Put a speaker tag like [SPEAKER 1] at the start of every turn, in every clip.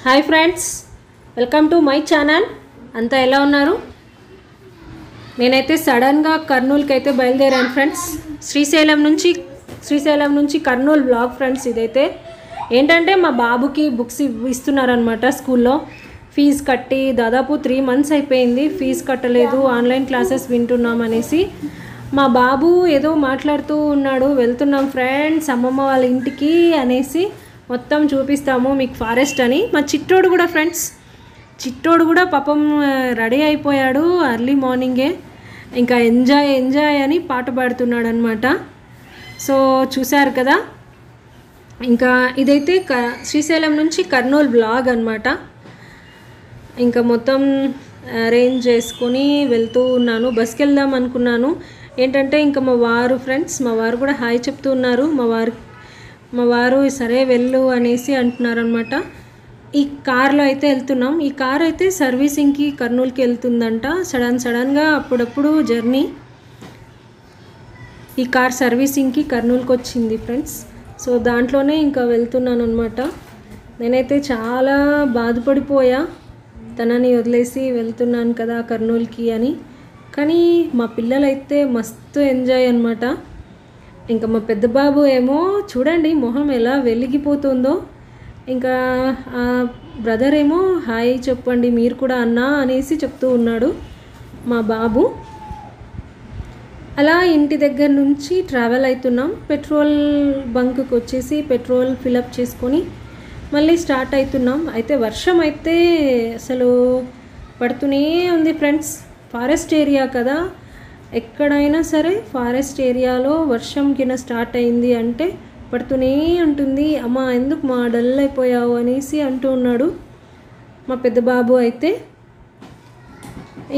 [SPEAKER 1] Hi friends, welcome to my channel. అంతా ఎలా ఉన్నారు? నేనైతే సడన్గా కర్నూలుకి అయితే బయలుదేరాను ఫ్రెండ్స్. శ్రీశైలం నుంచి కర్నూలు బ్లాగ్ ఫ్రెండ్స్. ఇదైతే ఏంటంటే మా బాబుకి బుక్స్ ఇస్తున్నారనమాట. స్కూల్లో ఫీజు కట్టి దాదాపు 3 months అయిపోయింది. ఫీజు కట్టలేదు, ఆన్లైన్ క్లాసెస్ వింటున్నాం అనేసి మా బాబు ఏదో మాట్లాడుతూ ఉన్నాడు. వెళ్తున్నాం ఫ్రెండ్స్ అమ్మమ్మ వాళ్ళ ఇంటికి అనేసి మొత్తం చూపిస్తాము మీకు ఫారెస్ట్ అని. మా చిట్టోడు కూడా ఫ్రెండ్స్, చిట్టోడు కూడా పాపం రెడీ అయిపోయాడు ఎర్లీ మార్నింగే. ఇంకా ఎంజాయ్ అని పాట పాడుతున్నాడు అనమాట. సో చూశారు కదా. ఇంకా ఇదైతే శ్రీశైలం నుంచి కర్నూలు బ్లాగ్ అనమాట. ఇంకా మొత్తం అరేంజ్ చేసుకొని వెళ్తూ ఉన్నాను. బస్కి వెళ్దాం అనుకున్నాను. ఏంటంటే ఇంకా మా వారు ఫ్రెండ్స్, మా వారు కూడా హాయ్ చెప్తూ ఉన్నారు. మా వారు సరే వెళ్ళు అనేసి అంటున్నారు అనమాట. ఈ కార్లో అయితే వెళ్తున్నాం. ఈ కార్ అయితే సర్వీసింగ్కి కర్నూలుకి వెళ్తుందంట. సడన్గా అప్పుడప్పుడు జర్నీ. ఈ కార్ సర్వీసింగ్కి కర్నూలుకి వచ్చింది ఫ్రెండ్స్. సో దాంట్లోనే ఇంకా వెళ్తున్నాను అనమాట. నేనైతే చాలా బాధపడిపోయా, తనని వదిలేసి వెళ్తున్నాను కదా కర్నూలుకి అని. కానీ మా పిల్లలైతే మస్తు ఎంజాయ్ అనమాట. ఇంకా మా పెద్ద బాబు ఏమో చూడండి మొహం ఎలా వెలిగిపోతుందో. ఇంకా బ్రదర్ ఏమో హాయ్ చెప్పండి మీరు కూడా అన్నా అనేసి చెప్తూ ఉన్నాడు మా బాబు. అలా ఇంటి దగ్గర నుంచి ట్రావెల్ అవుతున్నాం. పెట్రోల్ బంక్కి వచ్చేసి పెట్రోల్ ఫిలప్ చేసుకొని మళ్ళీ స్టార్ట్ అవుతున్నాం. అయితే వర్షం అయితే అసలు పడుతూనే ఉంది ఫ్రెండ్స్. ఫారెస్ట్ ఏరియా కదా, ఎక్కడైనా సరే ఫారెస్ట్ ఏరియాలో వర్షం కింద స్టార్ట్ అయింది అంటే పడుతూనే ఉంటుంది. అమ్మ ఎందుకు మా డల్ అయిపోయావు అనేసి అంటూ ఉన్నాడు మా పెద్ద బాబు అయితే.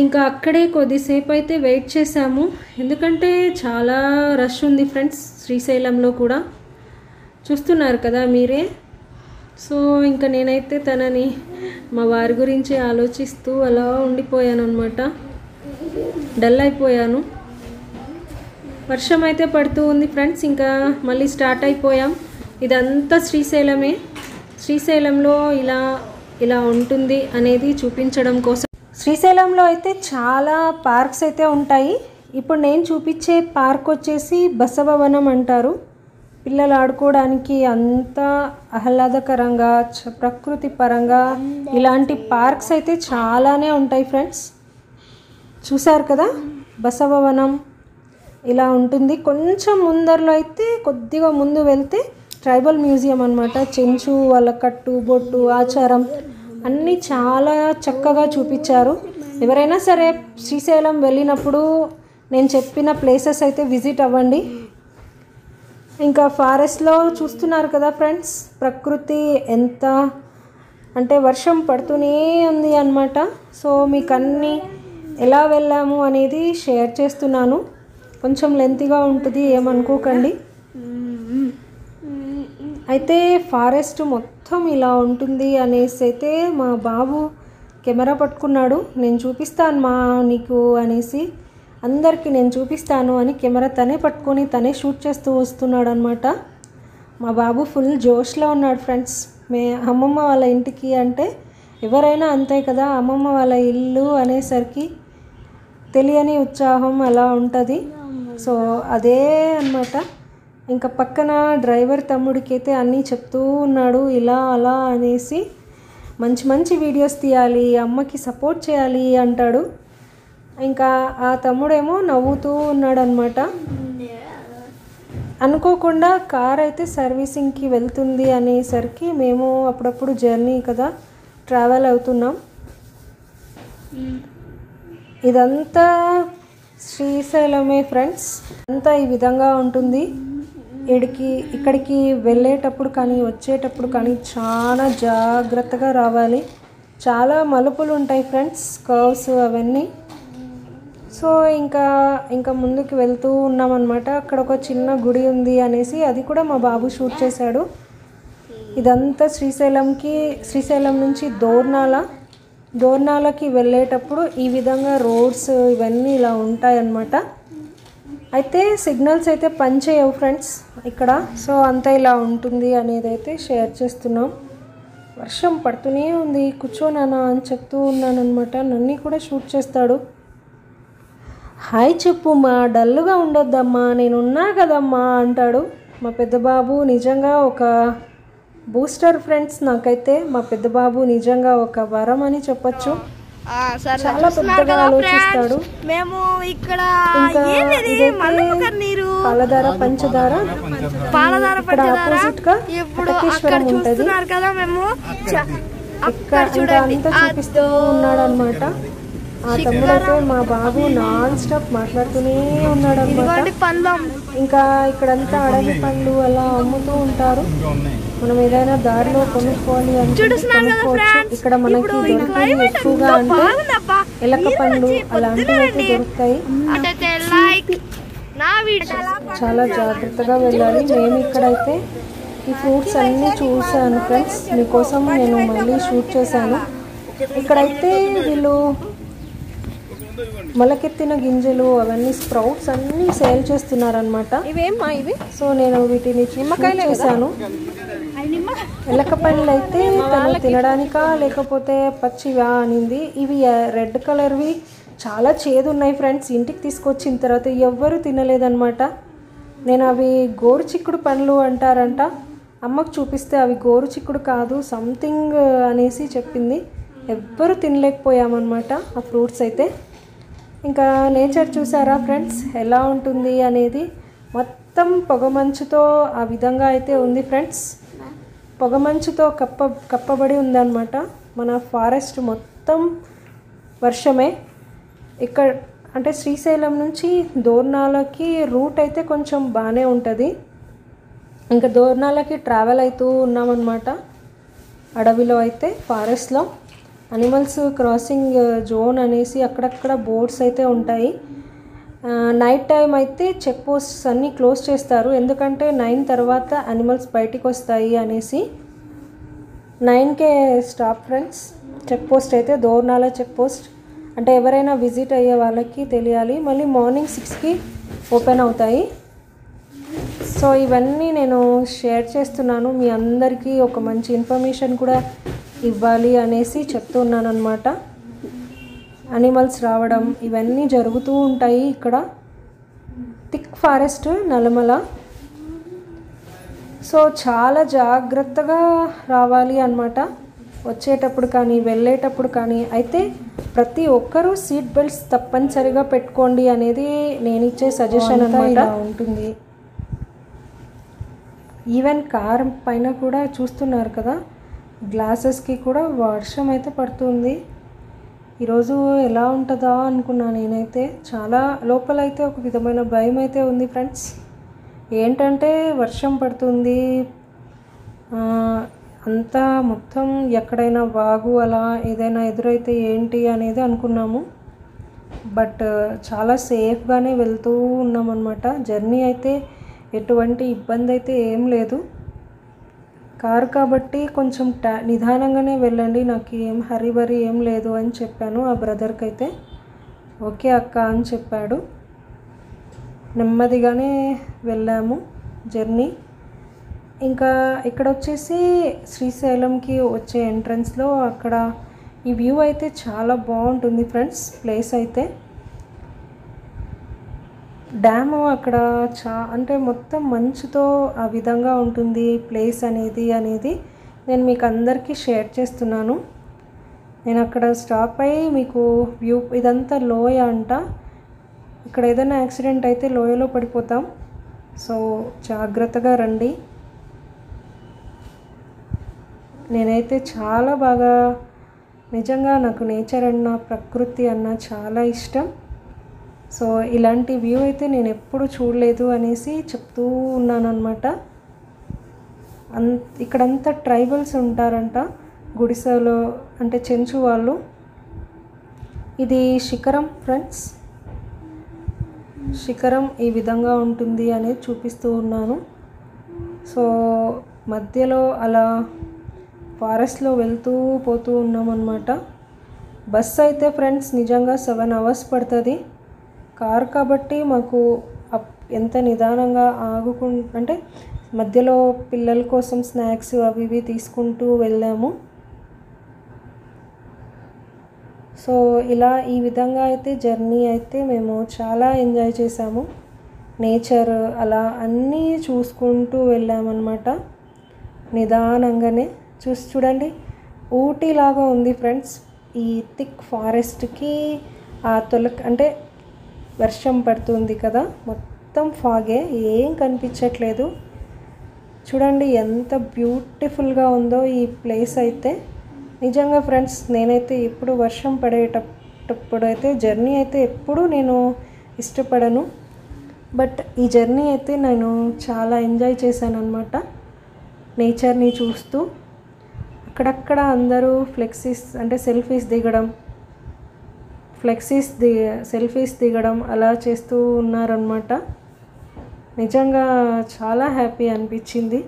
[SPEAKER 1] ఇంకా అక్కడే కొద్దిసేపు అయితే వెయిట్ చేశాము, ఎందుకంటే చాలా రష్ ఉంది ఫ్రెండ్స్ శ్రీశైలంలో కూడా. చూస్తున్నారు కదా మీరే. సో ఇంకా నేనైతే తనని మా వారి గురించి ఆలోచిస్తూ అలా ఉండిపోయాను అనమాట. డల్ అయిపోయాను. వర్షం అయితే పడుతూ ఉంది ఫ్రెండ్స్. ఇంకా మళ్ళీ స్టార్ట్ అయిపోయాం. ఇదంతా శ్రీశైలమే. శ్రీశైలంలో ఇలా ఉంటుంది అనేది చూపించడం కోసం. శ్రీశైలంలో అయితే చాలా పార్క్స్ అయితే ఉంటాయి. ఇప్పుడు నేను చూపించే పార్క్ వచ్చేసి బసవవనం అంటారు. పిల్లలు ఆడుకోవడానికి అంత ఆహ్లాదకరంగా ప్రకృతి పరంగా ఇలాంటి పార్క్స్ అయితే చాలానే ఉంటాయి ఫ్రెండ్స్. చూశారు కదా బసవవనం ఇలా ఉంటుంది. కొంచెం ముందరలో అయితే కొద్దిగా ముందు వెళ్తే ట్రైబల్ మ్యూజియం అనమాట. చెంచు వాళ్ళ కట్టు బొట్టు ఆచారం అన్నీ చాలా చక్కగా చూపించారు. ఎవరైనా సరే శ్రీశైలం వెళ్ళినప్పుడు నేను చెప్పిన ప్లేసెస్ అయితే విజిట్ అవ్వండి. ఇంకా ఫారెస్ట్లో చూస్తున్నారు కదా ఫ్రెండ్స్, ప్రకృతి ఎంత అంటే వర్షం పడుతూనే ఉంది అన్నమాట. సో మీకు అన్నీ ఎలా వెళ్ళాము అనేది షేర్ చేస్తున్నాను. కొంచెం లెంతీగా ఉంటుంది, ఏమనుకోకండి. అయితే ఫారెస్ట్ మొత్తం ఇలా ఉంటుంది అనేసి అయితే మా బాబు కెమెరా పట్టుకున్నాడు. నేను చూపిస్తాను నీకు అనేసి, అందరికీ నేను చూపిస్తాను అని కెమెరా తనే పట్టుకొని తనే షూట్ చేస్తూ వస్తున్నాడు అనమాట. మా బాబు ఫుల్ జోష్లో ఉన్నాడు ఫ్రెండ్స్. అమ్మమ్మ వాళ్ళ ఇంటికి అంటే ఎవరైనా అంతే కదా, అమ్మమ్మ వాళ్ళ ఇల్లు అనేసరికి తెలియని ఉత్సాహం అలా ఉంటుంది. సో అదే అన్నమాట. ఇంకా పక్కన డ్రైవర్ తమ్ముడికి అయితే అన్నీ చెప్తూ ఉన్నాడు ఇలా అలా అనేసి. మంచి వీడియోస్ తీయాలి, అమ్మకి సపోర్ట్ చేయాలి అంటాడు. ఇంకా ఆ తమ్ముడేమో నవ్వుతూ ఉన్నాడు అనమాట. అనుకోకుండా కార్ అయితే సర్వీసింగ్కి వెళ్తుంది అనేసరికి మేము అప్పుడప్పుడు జర్నీ కదా ట్రావెల్ అవుతున్నాం. ఇదంతా శ్రీశైలమే ఫ్రెండ్స్. అంతా ఈ విధంగా ఉంటుంది. ఇక్కడికి వెళ్ళేటప్పుడు కానీ వచ్చేటప్పుడు కానీ చాలా జాగ్రత్తగా రావాలి. చాలా మలుపులు ఉంటాయి ఫ్రెండ్స్, కర్వ్స్ అవన్నీ. సో ఇంకా ముందుకు వెళ్తూ ఉన్నామన్నమాట. అక్కడ ఒక చిన్న గుడి ఉంది అనేసి అది కూడా మా బాబు షూట్ చేశాడు. ఇదంతా శ్రీశైలం నుంచి దోర్నాలకి వెళ్ళేటప్పుడు ఈ విధంగా రోడ్స్ ఇవన్నీ ఇలా ఉంటాయన్నమాట. అయితే సిగ్నల్స్ అయితే పనిచేయవు ఫ్రెండ్స్ ఇక్కడ. సో అంతా ఇలా ఉంటుంది అనేది అయితే షేర్ చేస్తున్నాం. వర్షం పడుతూనే ఉంది, కూర్చోనానా అని చెప్తూ ఉన్నానమాట. నన్ను కూడా షూట్ చేస్తాడు. హాయ్ చెప్పు మా, డల్లుగా ఉండొద్దమ్మా, నేనున్నా కదమ్మా అంటాడు మా పెద్ద బాబు. నిజంగా ఒక బూస్టర్ ఫ్రెండ్స్. నాకైతే మా పెద్ద బాబు నిజంగా ఒక వరం అని చెప్పచ్చు. చాలా పెద్దగా ఆలోచిస్తాడు.
[SPEAKER 2] మేము ఇక్కడ
[SPEAKER 1] పాలధార పంచదార ఇక్కడ ఆపోజిట్ గా వెంకటేశ్వరం ఉంటది. ఇక్కడ అంతా చూపిస్తూ ఉన్నాడు అనమాట. ఆ తమ్ముడైతే మా బాబు నాన్ స్టాప్ మాట్లాడుతూనే ఉన్నాడు అనమాట. ఇంకా ఇక్కడంతా అడవి పండ్లు అలా అమ్ముతూ ఉంటారు. మనం ఏదైనా దారిలో కొనుక్కోవాలి అంటే కొనుక్కోవచ్చు. ఇక్కడ మనకి దొరికేది ఎక్కువగా అంటే ఎలక పండ్లు అలాంటివి అయితే దొరుకుతాయి. చాలా జాగ్రత్తగా వెళ్ళాలి. మేము ఇక్కడైతే ఈ ఫ్రూట్స్ అన్నీ చూసాను ఫ్రెండ్స్, మీకోసం నేను మళ్ళీ షూట్ చేశాను. ఇక్కడైతే వీళ్ళు మొలకెత్తిన గింజలు అవన్నీ స్ప్రౌట్స్ అన్నీ సేల్ చేస్తున్నారనమాట.
[SPEAKER 2] ఇవేమ్మా ఇవి?
[SPEAKER 1] సో నేను వీటిని చేశాను. ఎలక పండ్లు అయితే తను తినడానికా లేకపోతే పచ్చివా అనింది. ఇవి రెడ్ కలర్వి చాలా చేదు ఉన్నాయి ఫ్రెండ్స్. ఇంటికి తీసుకొచ్చిన తర్వాత ఎవ్వరూ తినలేదన్నమాట. నేను అవి గోరు చిక్కుడు పండ్లు అంటారంట. అమ్మకు చూపిస్తే అవి గోరు చిక్కుడు కాదు సంథింగ్ అనేసి చెప్పింది. ఎవ్వరూ తినలేకపోయామన్నమాట ఆ ఫ్రూట్స్ అయితే. ఇంకా నేచర్ చూసారా ఫ్రెండ్స్ ఎలా ఉంటుంది అనేది. మొత్తం పొగమంచుతో ఆ విధంగా అయితే ఉంది ఫ్రెండ్స్. పొగమంచుతో కప్పబడి ఉందన్నమాట మన ఫారెస్ట్ మొత్తం. వర్షమే ఇక్కడ అంటే శ్రీశైలం నుంచి దోర్నాలకి రూట్ అయితే కొంచెం బాగానే ఉంటుంది. ఇంకా దోర్నాలకి ట్రావెల్ అవుతూ ఉన్నామన్నమాట. అడవిలో అయితే ఫారెస్ట్లో అనిమల్స్ క్రాసింగ్ జోన్ అనేసి అక్కడక్కడ బోర్డ్స్ అయితే ఉంటాయి. నైట్ టైం అయితే చెక్ పోస్ట్స్ అన్నీ క్లోజ్ చేస్తారు. ఎందుకంటే 9 తర్వాత అనిమల్స్ బయటికి వస్తాయి అనేసి. 9కే స్టాప్ ఫ్రెండ్స్. చెక్ పోస్ట్ అయితే దోర్నాల చెక్ పోస్ట్. అంటే ఎవరైనా విజిట్ అయ్యే వాళ్ళకి తెలియాలి. మళ్ళీ మార్నింగ్ 6కి ఓపెన్ అవుతాయి. సో ఇవన్నీ నేను షేర్ చేస్తున్నాను. మీ అందరికీ ఒక మంచి ఇన్ఫర్మేషన్ కూడా ఇవ్వాలి అనేసి చెప్తున్నాను అనమాట. అనిమల్స్ రావడం ఇవన్నీ జరుగుతూ ఉంటాయి ఇక్కడ. Thick forest Nallamala. సో చాలా జాగ్రత్తగా రావాలి అన్నమాట. వచ్చేటప్పుడు కానీ వెళ్ళేటప్పుడు కానీ అయితే ప్రతి ఒక్కరూ సీట్ బెల్ట్స్ తప్పనిసరిగా పెట్టుకోండి అనేది నేను ఇచ్చే సజెషన్ అనమాట ఉంటుంది. ఈవెన్ కార్ పైన కూడా చూస్తున్నారు కదా, గ్లాసెస్కి కూడా వర్షం అయితే పడుతుంది. ఈరోజు ఎలా ఉంటుందా అనుకున్నా నేనైతే. చాలా లోపలైతే ఒక విధమైన భయం అయితే ఉంది ఫ్రెండ్స్. ఏంటంటే వర్షం పడుతుంది, అంతా మొత్తం ఎక్కడైనా వాగు అలా ఏదైనా ఎదురైతే ఏంటి అనేది అనుకున్నాము. బట్ చాలా సేఫ్గానే వెళ్తూ ఉన్నామన్నమాట. జర్నీ అయితే ఎటువంటి ఇబ్బంది అయితే ఏం లేదు. కారు కాబట్టి కొంచెం నిదానంగానే వెళ్ళండి, నాకు ఏం హరిబరి ఏం లేదు అని చెప్పాను ఆ బ్రదర్కి అయితే. ఓకే అక్క అని చెప్పాడు. నెమ్మదిగానే వెళ్ళాము జర్నీ. ఇంకా ఇక్కడ వచ్చేసి శ్రీశైలంకి వచ్చే ఎంట్రన్స్లో అక్కడ ఈ వ్యూ అయితే చాలా బాగుంటుంది ఫ్రెండ్స్. ప్లేస్ అయితే డ్యాము అక్కడ అంటే మొత్తం మంచుతో ఆ విధంగా ఉంటుంది ప్లేస్ అనేది నేను మీకు అందరికీ షేర్ చేస్తున్నాను. నేను అక్కడ స్టాప్ అయ్యి మీకు వ్యూ ఇదంతా లోయ అంట. ఇక్కడ ఏదైనా యాక్సిడెంట్ అయితే లోయలో పడిపోతాం. సో జాగ్రత్తగా రండి. నేనైతే చాలా బాగా నిజంగా నాకు నేచర్ అన్న ప్రకృతి అన్న చాలా ఇష్టం. సో ఇలాంటి వ్యూ అయితే నేను ఎప్పుడు చూడలేదు అనేసి చెప్తూ ఉన్నాను అనమాట. ఇక్కడంతా ట్రైబల్స్ ఉంటారంట, గుడిసెలో అంటే చెంచు వాళ్ళు. ఇది శిఖరం ఫ్రెండ్స్. శిఖరం ఈ విధంగా ఉంటుంది అనేది చూపిస్తూ ఉన్నాను. సో మధ్యలో అలా ఫారెస్ట్లో వెళ్తూ పోతూ ఉన్నామన్నమాట. బస్సు అయితే ఫ్రెండ్స్ నిజంగా 7 hours పడుతుంది. కార్ కాబట్టి మాకు ఎంత నిదానంగా అంటే మధ్యలో పిల్లల కోసం స్నాక్స్ అవి ఇవి తీసుకుంటూ వెళ్ళాము. సో ఇలా ఈ విధంగా అయితే జర్నీ అయితే మేము చాలా ఎంజాయ్ చేసాము. నేచర్ అలా అన్నీ చూసుకుంటూ వెళ్ళామన్నమాట. నిదానంగానే చూడండి, ఊటీలాగా ఉంది ఫ్రెండ్స్. ఈ థిక్ ఫారెస్ట్కి అంటే వర్షం పడుతుంది కదా, మొత్తం ఫాగే, ఏం కనిపించట్లేదు. చూడండి ఎంత బ్యూటిఫుల్గా ఉందో ఈ ప్లేస్ అయితే. నిజంగా ఫ్రెండ్స్, నేనైతే ఎప్పుడు వర్షం పడేటప్పుడు అయితే జర్నీ అయితే ఎప్పుడు నేను ఇష్టపడను. బట్ ఈ జర్నీ అయితే నేను చాలా ఎంజాయ్ చేశాను అనమాట. నేచర్ని చూస్తూ అక్కడక్కడ అందరూ సెల్ఫీస్ దిగడం అలా చేస్తూ ఉన్నారనమాట. నిజంగా చాలా హ్యాపీ అనిపించింది.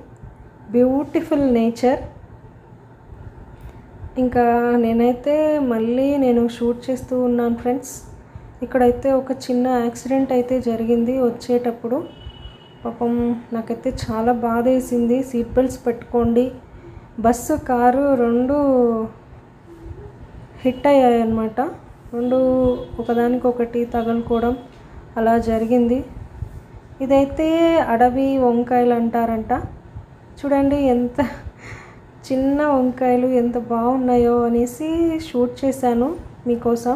[SPEAKER 1] Beautiful nature. ఇంకా నేనైతే నేను షూట్ చేస్తూ ఉన్నాను ఫ్రెండ్స్. ఇక్కడైతే ఒక చిన్న యాక్సిడెంట్ అయితే జరిగింది వచ్చేటప్పుడు. పాపం నాకైతే చాలా బాధ వేసింది. సీట్ బెల్ట్స్ పెట్టుకోండి, బస్సు కారు రెండు హిట్ అయ్యాయి అన్నమాట. రెండు ఒకదానికొకటి తగులుకోవడం అలా జరిగింది. ఇదైతే అడవి వంకాయలు అంటారంట. చూడండి ఎంత చిన్న వంకాయలు ఎంత బాగున్నాయో అనేసి షూట్ చేశాను మీకోసం.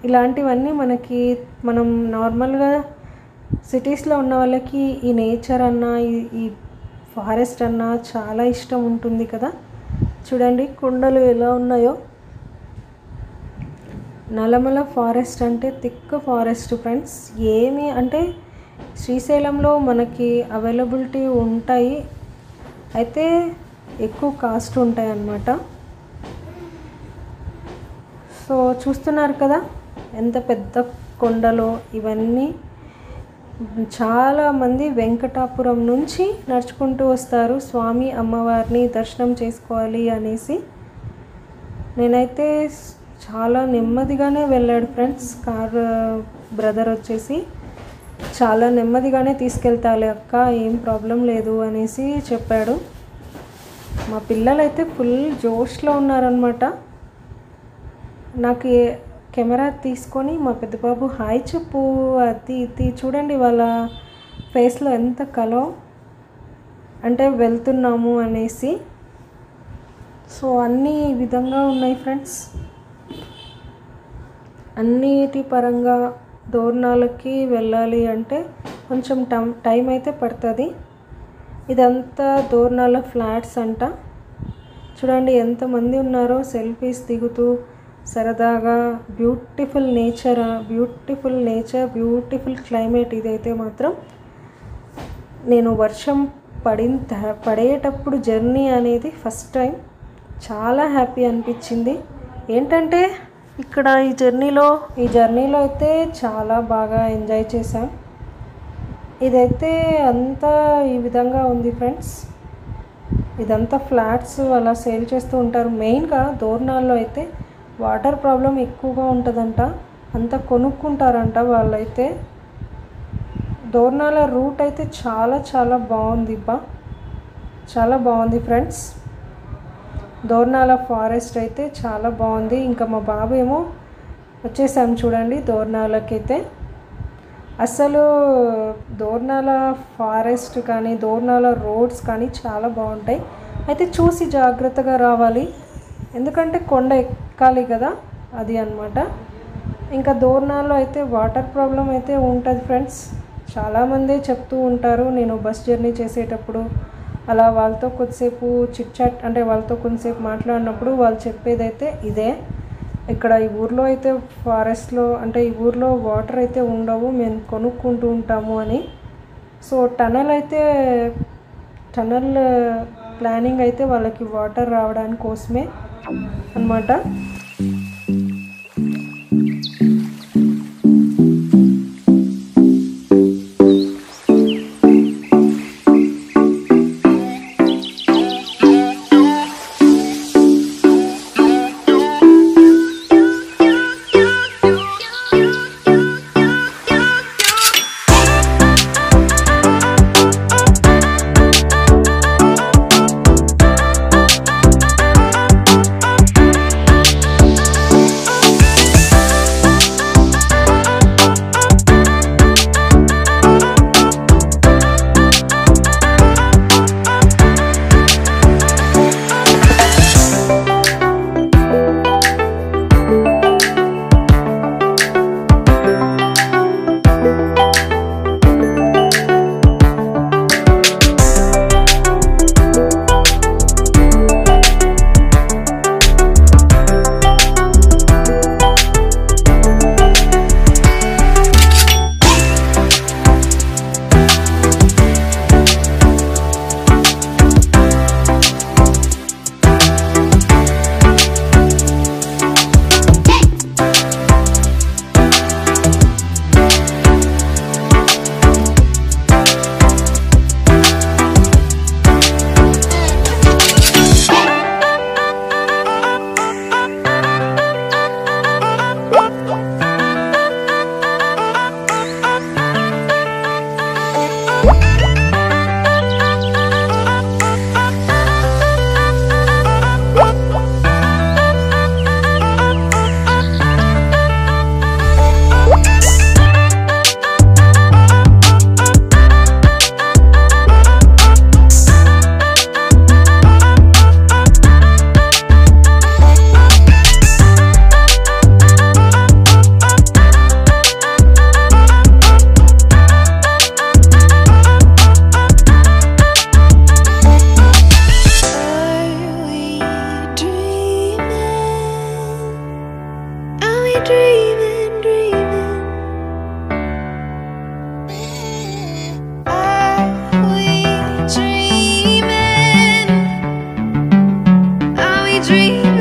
[SPEAKER 1] ఇలాంటివన్నీ మనం నార్మల్గా సిటీస్లో ఉన్న వాళ్ళకి ఈ నేచర్ అన్నా ఈ ఫారెస్ట్ అన్నా చాలా ఇష్టం ఉంటుంది కదా. చూడండి కొండలు ఎలా ఉన్నాయో. నల్లమల ఫారెస్ట్ అంటే థిక్ ఫారెస్ట్ ఫ్రెండ్స్. ఏమి అంటే శ్రీశైలంలో మనకి అవైలబిలిటీ ఉంటాయి, అయితే ఎక్కువ కాస్ట్ ఉంటాయి అన్నమాట. సో చూస్తున్నారు కదా ఎంత పెద్ద కొండలో. ఇవన్నీ చాలామంది వెంకటాపురం నుంచి నడుచుకుంటూ వస్తారు స్వామి అమ్మవారిని దర్శనం చేసుకోవాలి అనేసి. నేనైతే చాలా నెమ్మదిగానే వెళ్ళాడు ఫ్రెండ్స్. బ్రదర్ వచ్చేసి చాలా నెమ్మదిగానే తీసుకెళ్తాలి అక్క, ఏం ప్రాబ్లం లేదు అనేసి చెప్పాడు. మా పిల్లలైతే ఫుల్ జోష్లో ఉన్నారనమాట. నాకు కెమెరా తీసుకొని మా పెద్ద బాబు హాయ్ చెప్పు, అది ఇది చూడండి వాళ్ళ ఫేస్లో ఎంత కలో అంటే వెళ్తున్నాము అనేసి. సో అన్నీ ఈ విధంగా ఉన్నాయి ఫ్రెండ్స్. అన్నిటి పరంగా దోర్నాలకి వెళ్ళాలి అంటే కొంచెం టైం అయితే పడుతుంది. ఇదంతా దోర్నాల ఫ్లాట్స్ అంట. చూడండి ఎంతమంది ఉన్నారో సెల్ఫీస్ దిగుతూ సరదాగా. Beautiful nature, beautiful climate. ఇదైతే మాత్రం నేను వర్షం పడేటప్పుడు జర్నీ అనేది ఫస్ట్ టైం. చాలా హ్యాపీ అనిపించింది. ఏంటంటే ఇక్కడ ఈ జర్నీలో అయితే చాలా బాగా ఎంజాయ్ చేశాం. ఇదైతే అంతా ఈ విధంగా ఉంది ఫ్రెండ్స్. ఇదంతా ఫ్లాట్స్ అలా సేల్ చేస్తూ ఉంటారు. మెయిన్గా దోర్నాల్లో అయితే వాటర్ ప్రాబ్లం ఎక్కువగా ఉంటుందంట, అంతా కొనుక్కుంటారంట వాళ్ళైతే. దోర్నాల రూట్ అయితే చాలా బాగుంది చాలా బాగుంది ఫ్రెండ్స్. దోర్నాల ఫారెస్ట్ అయితే చాలా బాగుంది. ఇంకా మా బాబు ఏమో వచ్చేసాం చూడండి దోర్నాలకైతే. అసలు దోర్నాల ఫారెస్ట్ కానీ దోర్నాల రోడ్స్ కానీ చాలా బాగుంటాయి. అయితే చూసి జాగ్రత్తగా రావాలి, ఎందుకంటే కొండ ఎక్కాలి కదా, అది అన్నమాట. ఇంకా దోర్నాల్లో అయితే వాటర్ ప్రాబ్లం అయితే ఉంటుంది ఫ్రెండ్స్. చాలామంది చెప్తూ ఉంటారు. నేను బస్ జర్నీ చేసేటప్పుడు అలా వాళ్ళతో కొద్దిసేపు చిట్ చాట్ అంటే వాళ్ళతో కొంతసేపు మాట్లాడినప్పుడు వాళ్ళు చెప్పేదైతే ఇదే. ఇక్కడ ఈ ఊర్లో అయితే ఫారెస్ట్లో అంటే ఈ ఊర్లో వాటర్ అయితే ఉండవు, మేము కొనుక్కుంటూ ఉంటాము అని. సో టనల్ ప్లానింగ్ అయితే వాళ్ళకి వాటర్ రావడానికి కోసమే అన్నమాట.
[SPEAKER 2] dreaming, dreaming? Are we dreaming? Are we dreaming?